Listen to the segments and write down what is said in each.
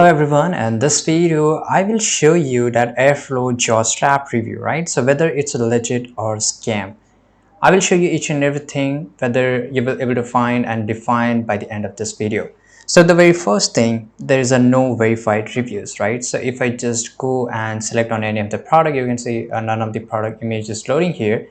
Hello everyone, and this video I will show you that airflow jaw strap review, right? So whether it's a legit or scam, I will show you each and everything whether you will able to find and define by the end of this video. So the very first thing, there is a no verified reviews, right? So if I just go and select on any of the product, you can see none of the product image is loading here.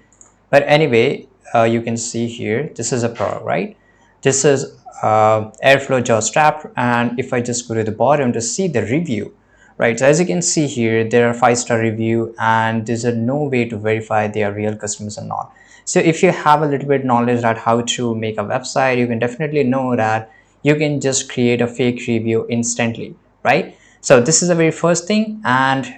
But anyway, you can see here this is a product, right? This is airflow jaw strap, and if I just go to the bottom to see the review, right, so as you can see here there are 5-star review and there's no way to verify they are real customers or not. So if you have a little bit knowledge about how to make a website, you can definitely know that you can just create a fake review instantly, right? So this is the very first thing, and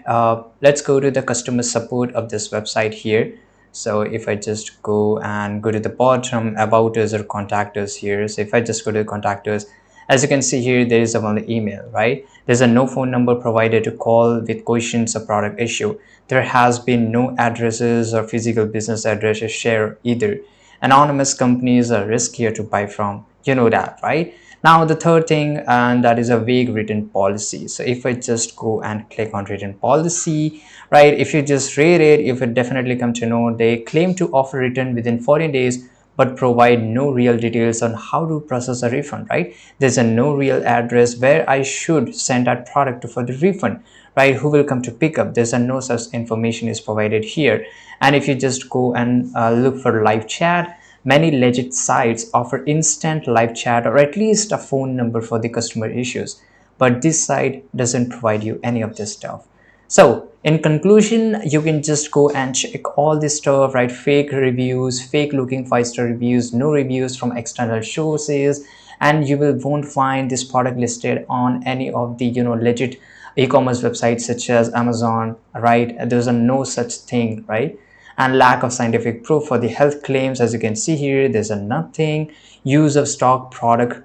let's go to the customer support of this website here. So if I just go to the bottom about us or contact us here, so if I just go to contact us, as you can see here there is only email, right? There's a no phone number provided to call with questions or product issue. There has been no addresses or physical business addresses shared either. Anonymous companies are riskier to buy from, you know that, right? Now the third thing, and that is a vague written policy. So if I just go and click on written policy, right, if you just read it, you will definitely come to know they claim to offer return within 14 days but provide no real details on how to process a refund, right? There's a no real address where I should send that product to for the refund, right? Who will come to pick up? There's a no such information is provided here. And if you just go and look for live chat, many legit sites offer instant live chat or at least a phone number for the customer issues, but this site doesn't provide you any of this stuff. So in conclusion, you can just go and check all this stuff, right? Fake reviews, fake looking 5-star reviews, no reviews from external sources, and you will won't find this product listed on any of the legit e-commerce websites such as Amazon, right? There's a no such thing, right? And lack of scientific proof for the health claims, as you can see here there's a nothing. Use of stock product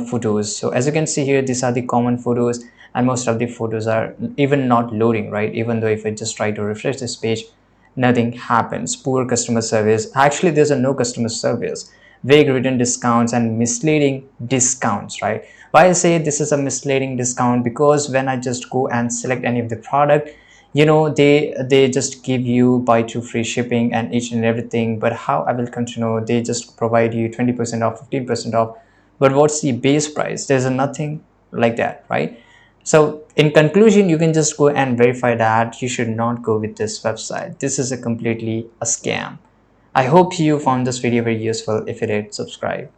photos. So as you can see here, these are the common photos, and most of the photos are even not loading, right? Even though if I just try to refresh this page, nothing happens. Poor customer service. Actually there's a no customer service. Vague written discounts and misleading discounts, right? Why I say this is a misleading discount, because when I just go and select any of the product, they just give you buy two free shipping and each and everything, but how I will come to know, they just provide you 20% off, 15% off, but what's the base price? There's nothing like that, right? So in conclusion, you can just go and verify that you should not go with this website. This is a completely a scam. I hope you found this video very useful. If you did, subscribe.